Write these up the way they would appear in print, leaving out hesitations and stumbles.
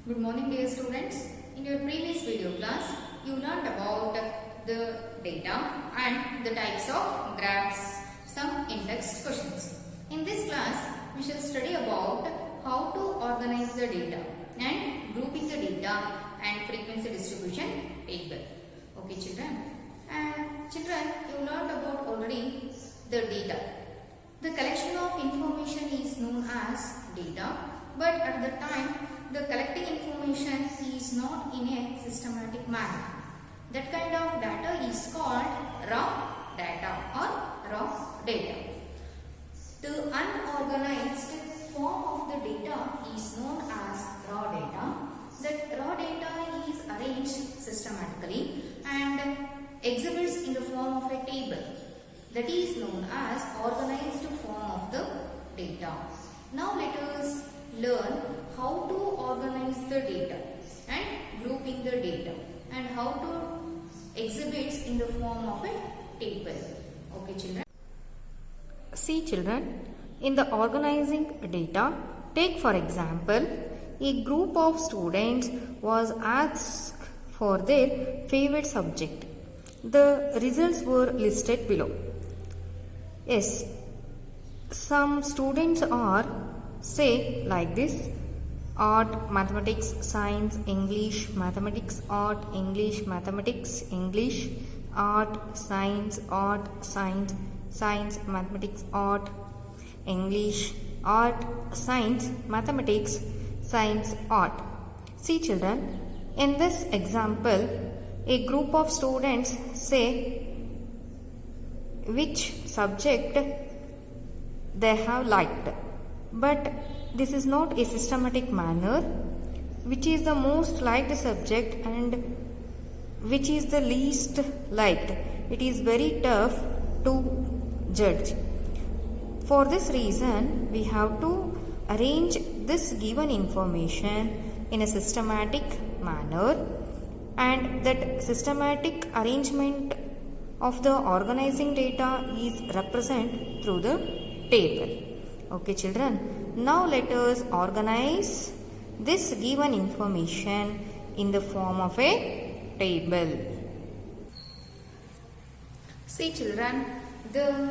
Good morning dear students. In your previous video class, you learned about the data and the types of graphs, some in-text questions. In this class, we shall study about how to organize the data and grouping the data and frequency distribution table. Okay children. And children, you learned about already the data. The collection of information is known as data, but at the time the collecting information is not in a systematic manner. That kind of data is called raw data or raw data. The unorganized form of the data is known as raw data. That raw data is arranged systematically and exhibits in the form of a table. That is known as organized form of the data. Now let us learn how to organize the data and grouping the data and how to exhibit in the form of a table. Okay children. See children, in the organizing data, take for example, a group of students was asked for their favorite subject. The results were listed below. Yes, some students are, say, like this: art, mathematics, science, English, mathematics, art, English, mathematics, English, art, science, science, mathematics, art, English, art, science, mathematics, science, art. See children, in this example, a group of students say which subject they have liked, but this is not a systematic manner. Which is the most liked subject and which is the least liked? It is very tough to judge. For this reason, we have to arrange this given information in a systematic manner, and that systematic arrangement of the organizing data is represented through the table. Okay children, now let us organize this given information in the form of a table. See children, the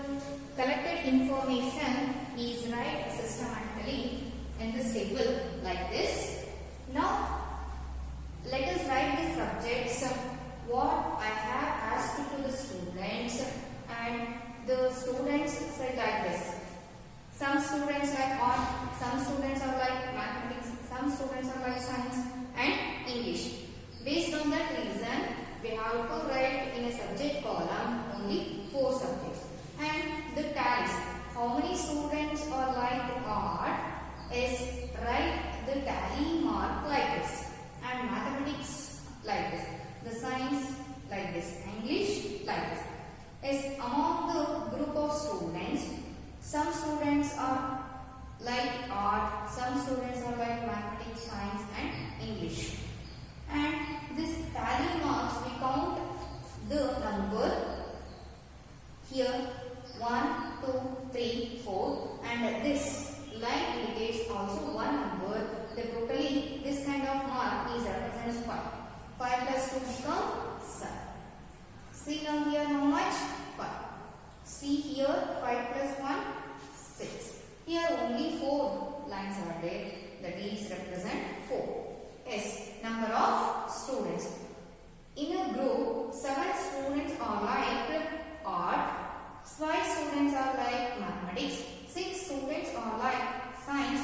collected information is write systematically in this table like this. Now let us write the subjects what I have asked to the students, and the students say like this. Some students like art, some students are like mathematics, some students are like science and English. Based on that reason, we have to write in a subject column only 4 subjects. And the tallies, how many students are like art, is write the tally mark like this, and mathematics like this, the science like this, English like this. Is among the group of students, some students are like art, some students are like mathematics, science and English. And this tally marks, we count the number here 1, 2, 3, 4, and this line indicates also one number. The totally this kind of mark is represents 5. 5 plus 2 become 7. See now here how much? 5. See here 5 plus 1, 6. Here only 4 lines are there, that is represent 4. Yes, number of students. In a group, 7 students are like art, 5 students are like mathematics, 6 students are like science,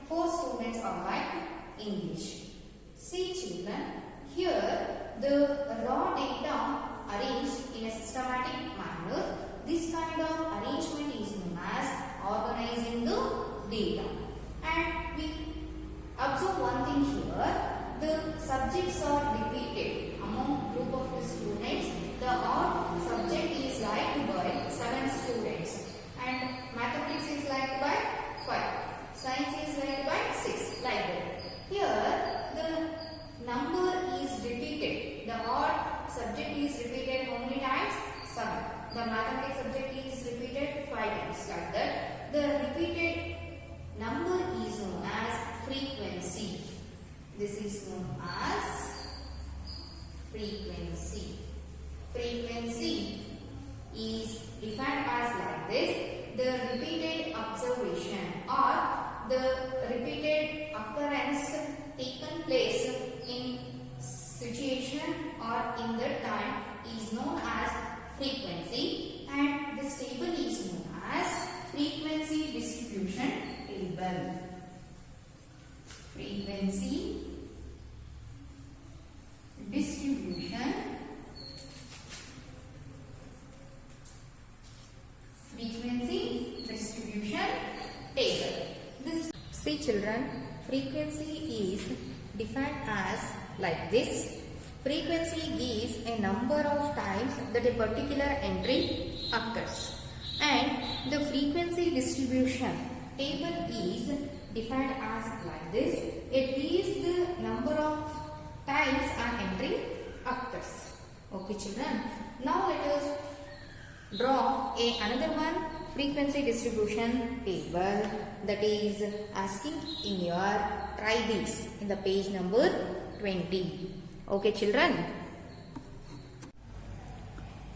4 students are like English. See children, here the raw data arranged in a systematic manner. This kind of arrangement is known as organizing the data. And we observe one thing here, the subjects are repeated among group of the students. The art subject is liked by 7 students and mathematics is liked by 5. Science is liked by 6, like that. Here the number is repeated. The art subject is repeated how many times? 7. The mathematics subject is repeated 5 times, like that. The repeated number is known as frequency. This is known as frequency. Frequency is defined as like this: the repeated observation or the repeated occurrence taken place in situation or in the time is known as frequency, and this table is known as frequency distribution table. Frequency distribution table. See children, frequency is defined as like this. Frequency gives a number of times that a particular entry occurs, and the frequency distribution table is defined as like this. It gives the number of times an entry occurs. Okay children, now let us draw another one frequency distribution table that is asking in your try this in the page number 20. Okay children.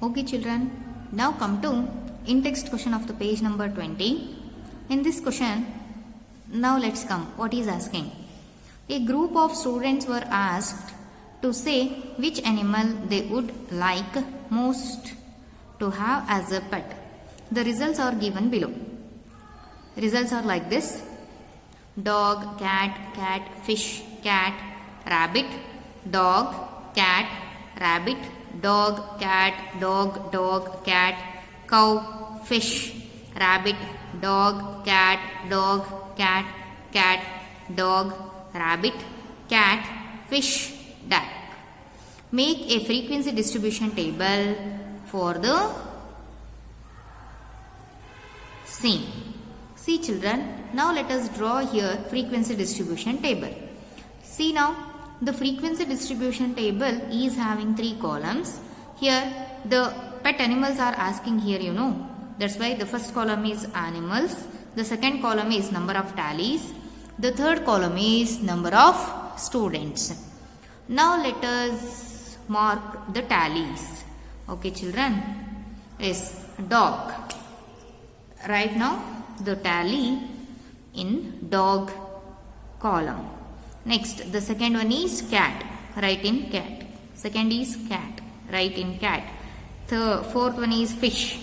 Okay children, now come to in-text question of the page number 20. In this question, now let's come. What is asking? A group of students were asked to say which animal they would like most to have as a pet. The results are given below. Results are like this: dog, cat, fish, cat, rabbit, dog, cat, rabbit, dog, cat, cat, cow, fish, rabbit, dog, cat, cat, dog, rabbit, cat, fish, duck. Make a frequency distribution table for the scene. See children, now let us draw here frequency distribution table. See now, the frequency distribution table is having 3 columns. Here the pet animals are asking here, you know. That's why the first column is animals. The second column is number of tallies. The third column is number of students. Now let us mark the tallies. Okay children. Yes, dog. Right now the tally in dog column. Next, the second one is cat. Write in cat. Second is cat. Write in cat. Fourth one is fish.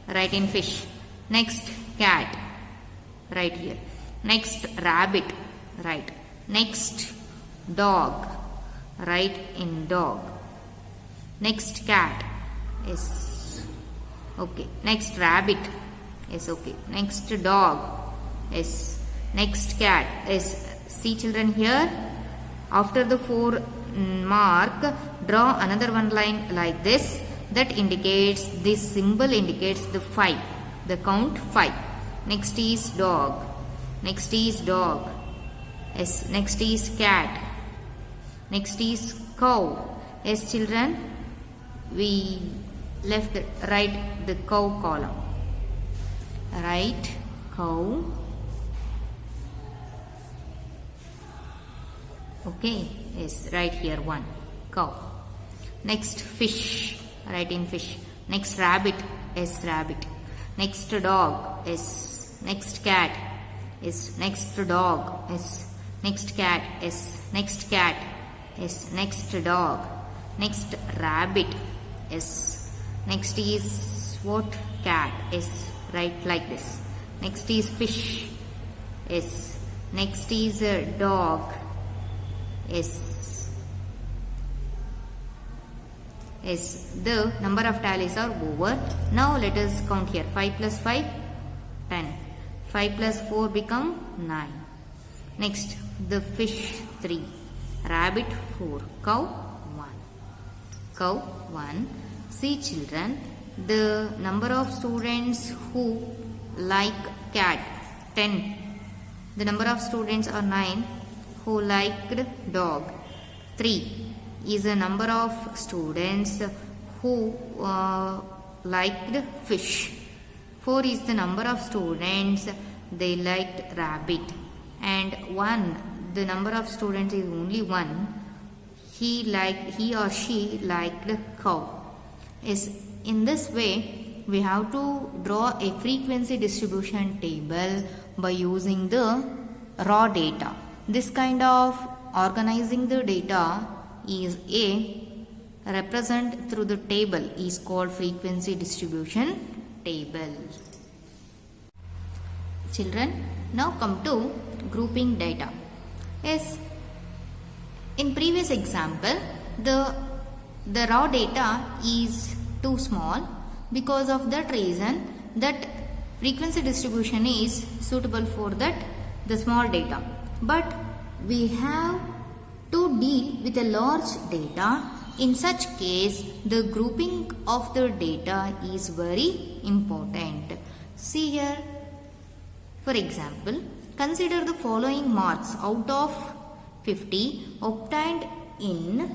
Write in fish. Next, cat. Right here. Next, rabbit. Right. Next, dog. Write in dog. Next, cat. Yes. Okay. Next, rabbit. Yes. Okay. Next, dog. Yes. Next, cat. Yes. See children here. After the 4 mark, draw another one line like this. That indicates, this symbol indicates the 5. The count 5. Next is dog. Next is dog. Yes. Next is cat. Next is cow. Yes children. We left right the cow column. Right cow. Okay. Yes. Right here 1 cow. Next fish. Write in fish. Next rabbit. Yes, rabbit. Next dog. Yes. Next cat. Yes. Next dog. Yes. Next cat. Yes. Next cat. Yes. Next dog. Next rabbit. Yes. Next is what? Cat. Yes. Right like this. Next is fish. Yes. Next is dog. Yes. Yes, the number of tallies are over. Now let us count here. 5 plus 5, 10. 5 plus 4 become 9. Next, the fish 3. Rabbit 4. Cow 1. Cow 1. See children, the number of students who like cat 10. The number of students are 9 who liked dog. 3 is a number of students who liked fish. 4 is the number of students they liked rabbit. And 1, the number of students is only 1, he or she liked cow. Is in this way we have to draw a frequency distribution table by using the raw data. This kind of organizing the data is represent through the table is called frequency distribution table. Children, now come to grouping data. Yes, in previous example, the raw data is too small. Because of that reason, that frequency distribution is suitable for that the small data. But we have to deal with a large data. In such case, the grouping of the data is very important. See here, for example, consider the following marks out of 50 obtained in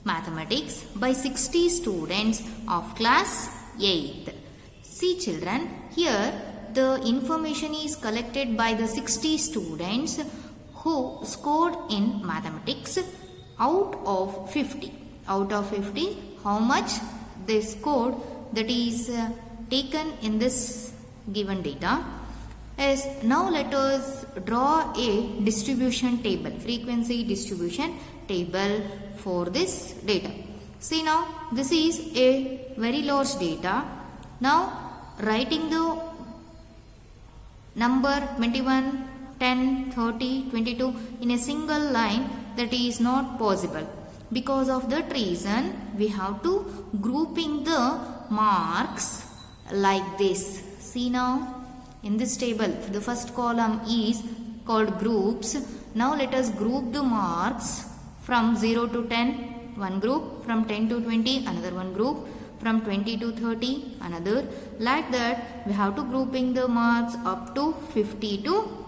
mathematics by 60 students of class 8th. See children, here the information is collected by the 60 students who scored in mathematics out of 50. Out of 50, how much they scored, that is taken in this given data. As now let us draw a distribution table, frequency distribution table for this data. See now, this is a very large data. Now writing the number 21, 10, 30, 22 in a single line, that is not possible. Because of that reason, we have to grouping the marks like this. See now, in this table, the first column is called groups. Now let us group the marks from 0 to 10, one group, from 10 to 20, another one group, from 20 to 30, another. Like that, we have to grouping the marks up to 50 to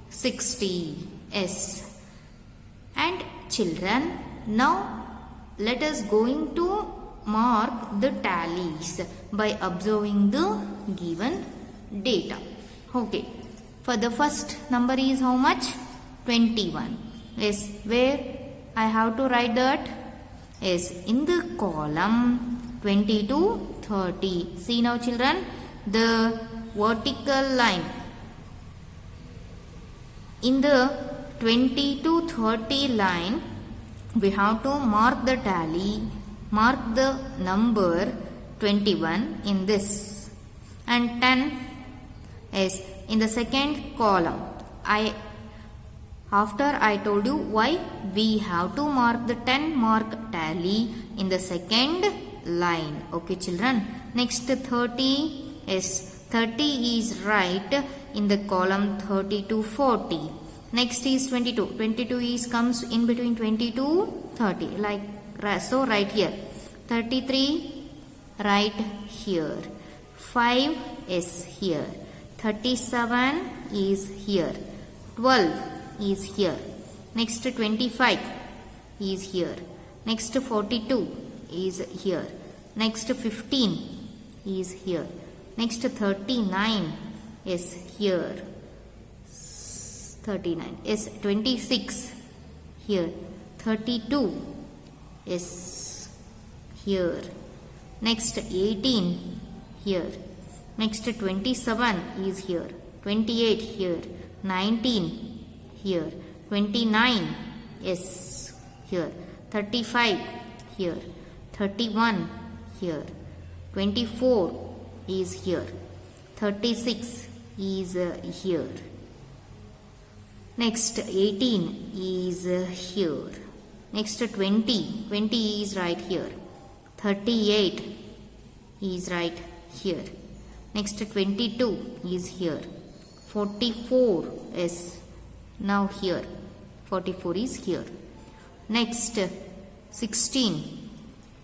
60. Yes. And children, now let us going to mark the tallies by observing the given data. Okay. For the first number is how much? 21. Yes. Where I have to write that? Yes. In the column 20 to 30. See now children, the vertical line. In the 20 to 30 line, we have to mark the tally, mark the number 21 in this, and 10 is in the second column. After I told you why we have to mark the 10 mark tally in the second line. Okay children. Next 30 is 30 is right in the column 30 to 40. Next is 22. 22 is comes in between 20 to 30. Like so, right here. 33 right here. 5 is here. 37 is here. 12 is here. Next 25 is here. Next 42 is here. Next 15 is here. Next 39 is here. 39 is 26 here. 32 is here. Next 18 here. Next 27 is here. 28 here. 19 here. 29 is here. 35 here. 31 here. 24 is here. 36 is here. Next 18 is here. Next 20 is right here. 38 is right here. Next 22 is here. 44 is now here. 44 is here. Next 16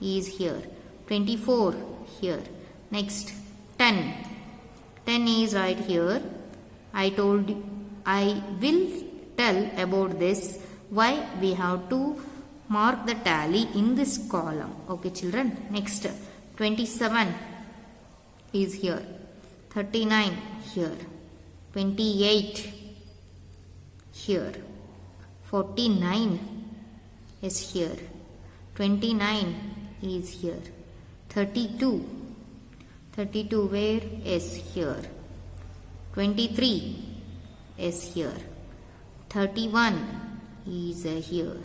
is here. 24 here. Next 10 is right here. I will tell about this, why we have to mark the tally in this column. Okay children. Next 27 is here. 39 here. 28 here. 49 is here. 29 is here. 32. 32 where is here. 23 is here. 31 is here.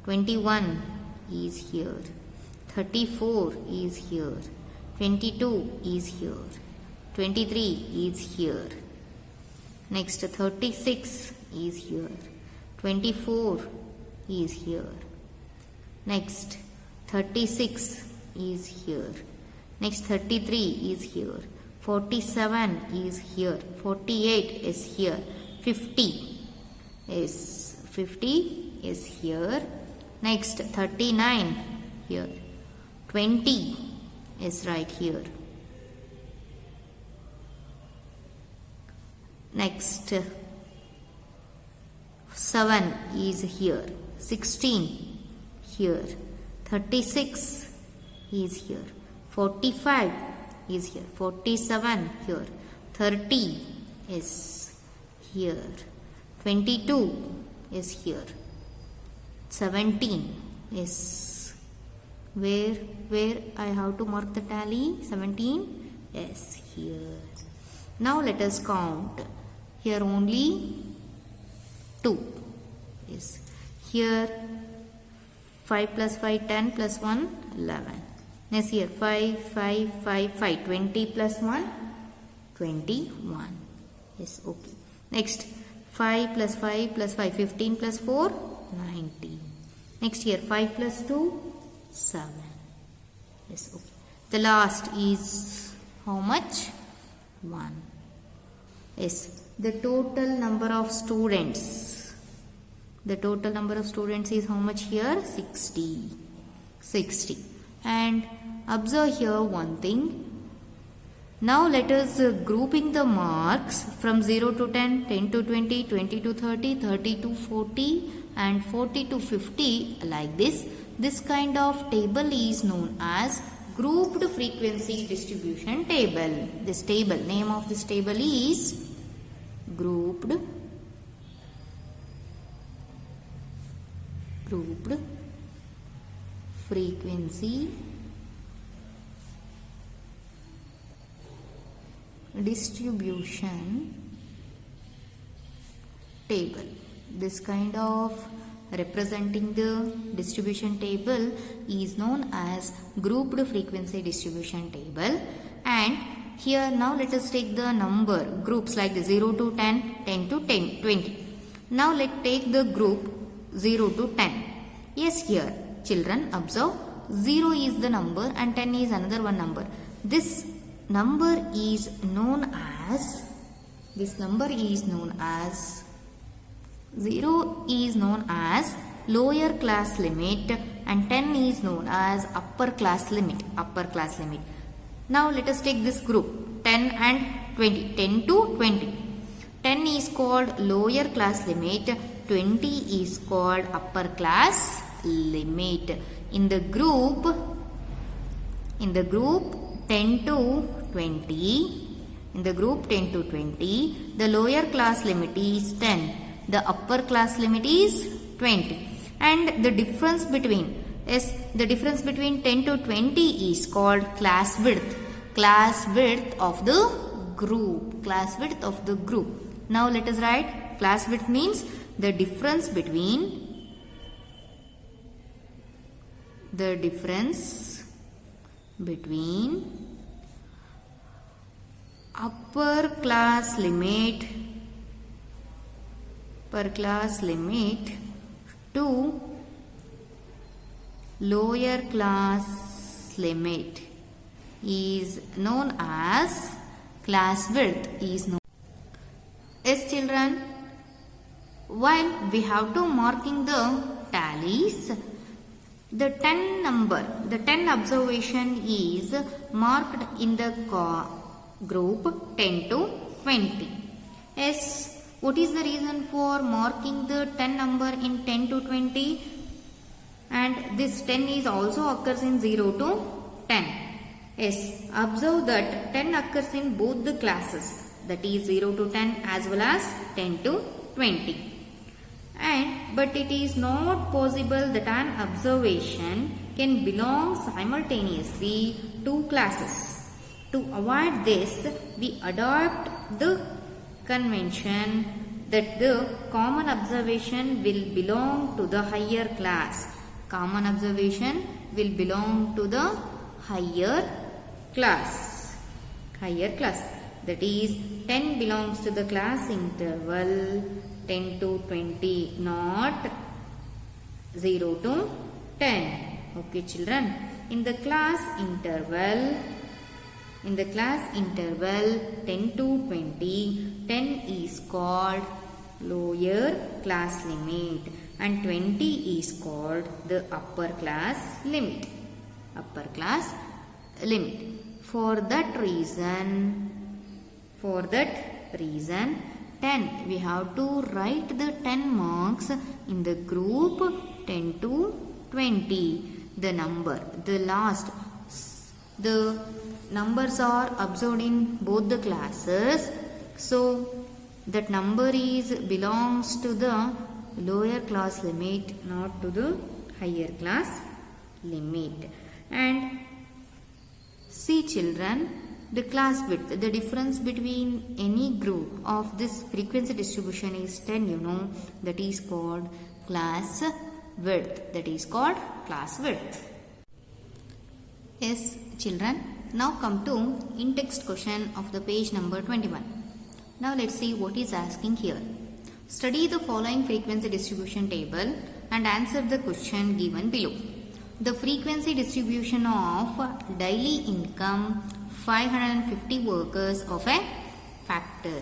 21 is here. 34 is here. 22 is here. 23 is here. Next 36 is here. 24 is here. Next 36 is here. Next 33 is here. 47 is here. 48 is here. 50 is here. Next 39 here. 20 is right here. Next 7 is here. 16 here. 36 is here. 45 is here. 47 here. 30 is here. 22 is here. 17 is where I have to mark the tally. 17 is here. Now let us count. Here only 2 is here. 5 plus 5 10 plus 1 11. Next here 5 5 5 5 20 plus 1 21 is okay. Next 5 plus 5 plus 5 15 plus 4 19. Next here 5 plus 2 7 is okay. The last is how much? 1 is the total number of students. The total number of students is how much here? 60. And observe here one thing. Now let us grouping the marks from 0 to 10, 10 to 20, 20 to 30, 30 to 40 and 40 to 50 like this. This kind of table is known as grouped frequency distribution table. This table, name of this table is grouped frequency distribution table. This kind of representing the distribution table is known as grouped frequency distribution table. And here now let us take the number groups like the 0 to 10, 10 to 10, 20. Now let's take the group 0 to 10. Yes, here children observe 0 is the number and 10 is another one number. This number is known as 0 is known as lower class limit and 10 is known as upper class limit. Now let us take this group 10 and 20. 10 to 20. 10 is called lower class limit. 20 is called upper class limit. In the group 10 to 20. In the group 10 to 20, the lower class limit is 10. The upper class limit is 20. And the difference between 10 to 20 is called class width. Class width of the group. Now let us write class width means the difference between upper class limit to lower class limit is known as class width is known. Yes children, while we have to marking the tallies, the 10 observation is marked in the group 10 to 20. Yes, what is the reason for marking the 10 number in 10 to 20? And this 10 is also occurs in 0 to 10. Yes, observe that 10 occurs in both the classes, that is 0 to 10 as well as 10 to 20. but it is not possible that an observation can belong simultaneously to classes. To avoid this, we adopt the convention that the common observation will belong to the higher class. Common observation will belong to the higher class. Higher class. That is, 10 belongs to the class interval 10 to 20, not 0 to 10. Okay, children. In the class interval 10 to 20, 10 is called lower class limit and 20 is called the upper class limit. Upper class limit. For that reason 10, we have to write the 10 marks in the group 10 to 20. The numbers are observed in both the classes, so that number belongs to the lower class limit, not to the higher class limit. And see, children, the class width, the difference between any group of this frequency distribution is 10, you know, that is called class width. Yes, children, now come to in-text question of the page number 21. Now let's see what is asking here. Study the following frequency distribution table and answer the question given below. The frequency distribution of daily income 550 workers of a factor.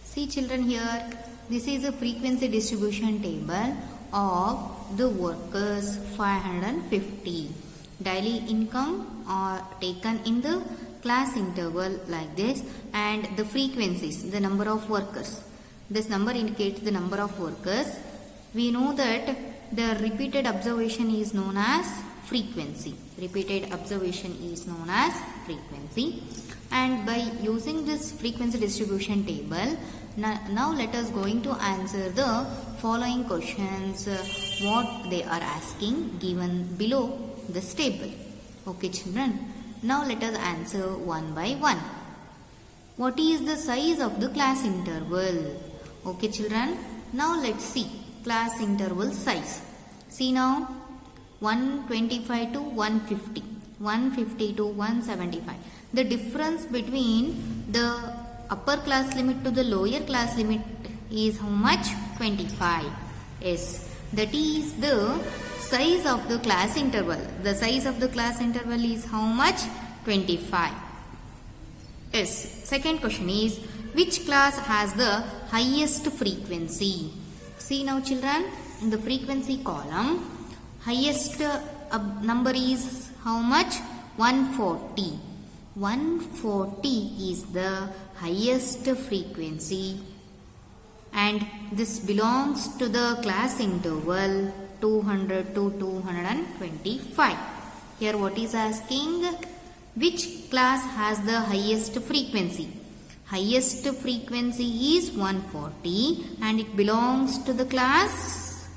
See, children, here this is a frequency distribution table of the workers 550. Daily income are taken in the class interval like this, and the frequencies, the number of workers. This number indicates the number of workers. We know that the repeated observation is known as frequency. And by using this frequency distribution table, now let us going to answer the following questions what they are asking given below this table. Okay, children. Now let us answer one by one. What is the size of the class interval? Okay, children. Now let's see class interval size. See now, 125 to 150, 150 to 175. The difference between the upper class limit to the lower class limit is how much? 25. Yes, that is the size of the class interval. The size of the class interval is how much? 25. Yes, second question is, which class has the highest frequency? See now, children, in the frequency column, highest number is how much? 140. 140 is the highest frequency, and this belongs to the class interval 200 to 225. Here what is asking? Which class has the highest frequency? Highest frequency is 140 and it belongs to the class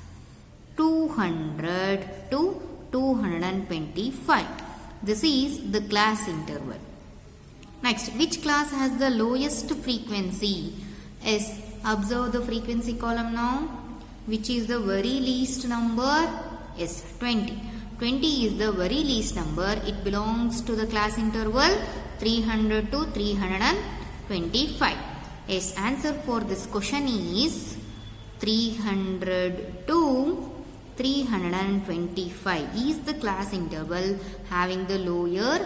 200 to 225. This is the class interval. Next, which class has the lowest frequency? Yes, observe the frequency column now. Which is the very least number? Yes, 20. 20 is the very least number. It belongs to the class interval 300 to 325. Yes, answer for this question is 300 to 325 is the class interval having the lower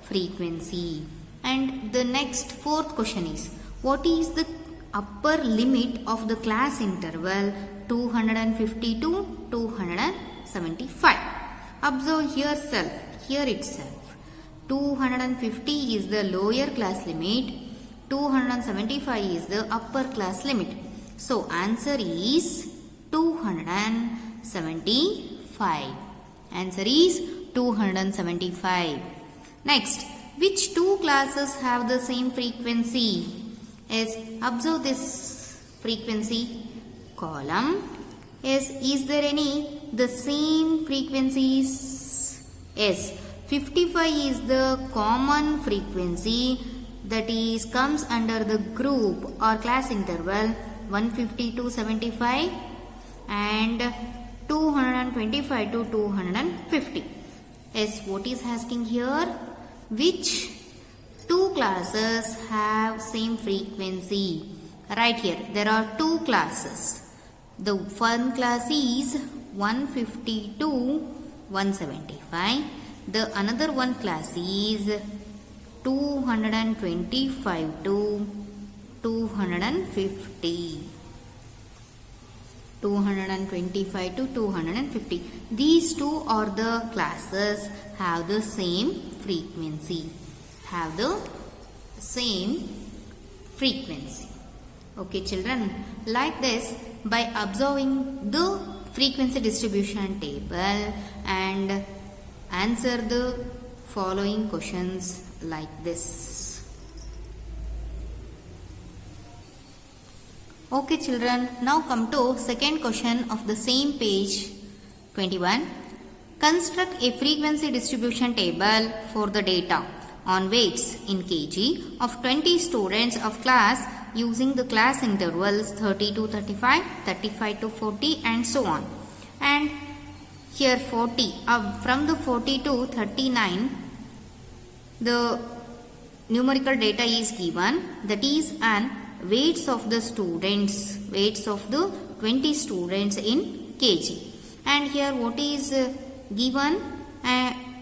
frequency. And the next fourth question is, what is the upper limit of the class interval 250 to 275? Observe here itself. 250 is the lower class limit, 275 is the upper class limit. So answer is 275. Answer is 275. Next, which two classes have the same frequency? Yes, observe this frequency column. Yes, is there any the same frequencies? Yes, 55 is the common frequency, that is comes under the group or class interval 150 to 75 and 225 to 250. Yes, what is asking here? Which two classes have same frequency? Right here, there are two classes. The one class is 150 to 175. The another one class is 225 to 250. 225 to 250. These two are the classes have the same frequency. Have the same frequency. Okay children, like this, by observing the frequency distribution table and answer the following questions like this. Okay children, now come to second question of the same page 21. Construct a frequency distribution table for the data on weights in kg of 20 students of class using the class intervals 30 to 35, 35 to 40 and so on. And here 40, from the 40 to 39, the numerical data is given, that is an weights of the students, weights of the 20 students in kg. And here what is given?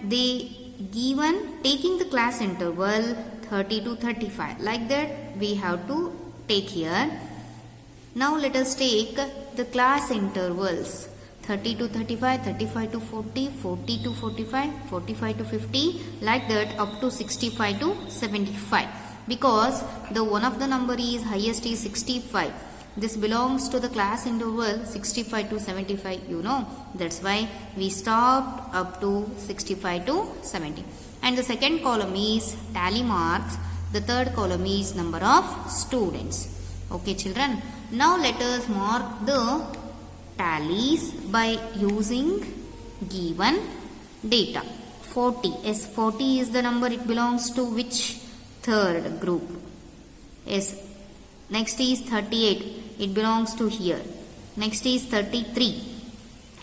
They given taking the class interval 30 to 35. Like that we have to take here. Now let us take the class intervals 30 to 35, 35 to 40, 40 to 45, 45 to 50, like that up to 65 to 75. Because the one of the number is highest is 65. This belongs to the class interval 65 to 75, you know. That's why we stopped up to 65 to 70. And the second column is tally marks. The third column is number of students. Okay children. Now let us mark the tallies by using given data. 40. Yes, 40 is the number. It belongs to which third group? Yes. Next is 38. It belongs to here. Next is 33.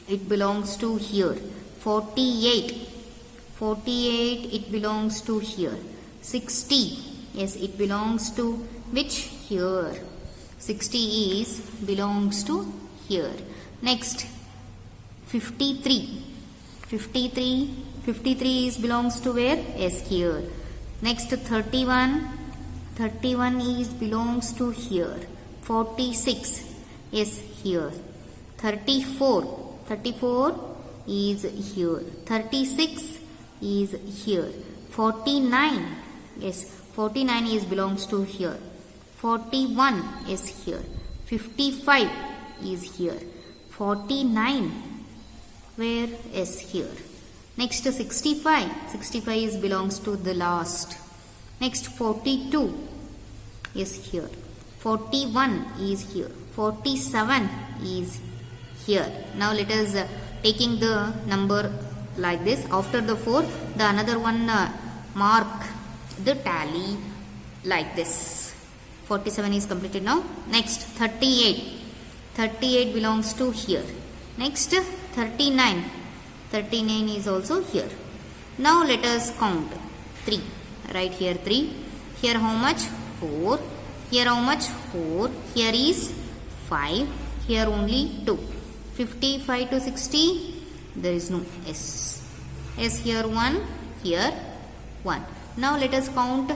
It belongs to here. 48. 48. It belongs to here. 60. Yes, it belongs to which? Here. 60 is belongs to here. Next 53. 53 is belongs to where? Yes, here. Next 31. 31 is belongs to here. 46. Yes, here. 34 is here. 36 is here. 49. Yes, 49 is belongs to here. 41 is here. 55 is here. 49 where is here. Next 65. 65 is belongs to the last. Next 42 is here. 41 is here. 47 is here. Now let us taking the number like this. After the 4, the another one mark the tally like this. 47 is completed now. Next 38. 38 belongs to here. Next 39. 39 is also here. Now let us count 3. Right here 3. Here how much? 4. Here how much? 4. Here is 5. Here only 2. 55 to 60. There is no S. S here 1. Here 1. Now let us count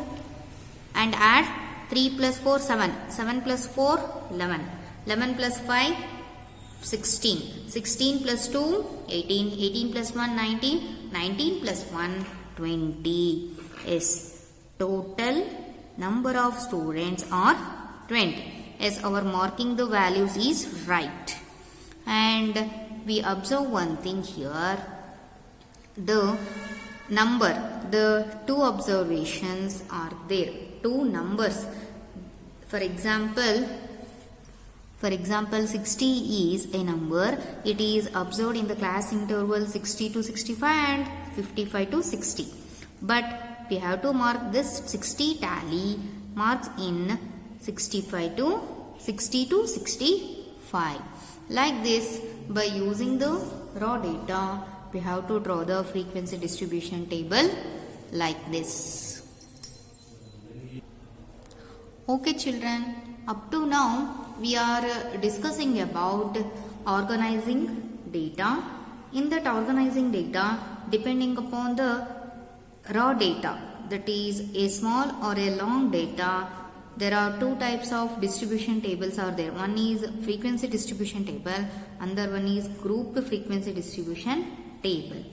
and add 3 plus 4, 7. 7 plus 4, 11. 11 plus 5, 16. 16 plus 2, 18. 18 plus 1, 19. 19 plus 1, 20. Yes. Total number of students are 20. Yes, our marking the values is right. And we observe one thing here. The number, the two observations are there. Two numbers. For example, For example, 60 is a number. It is observed in the class interval 60 to 65 and 55 to 60. But we have to mark this 60 tally marks in 60 to 65. Like this, by using the raw data, we have to draw the frequency distribution table like this. Okay children, up to now we are discussing about organizing data. In that organizing data, depending upon the raw data, that is a small or a long data, there are two types of distribution tables are there. One is frequency distribution table, another one is group frequency distribution table.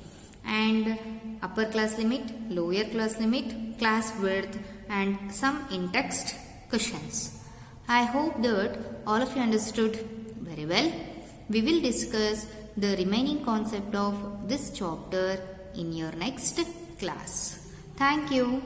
And upper class limit, lower class limit, class width, and some in-text questions. I hope that all of you understood very well. We will discuss the remaining concept of this chapter in your next class. Thank you.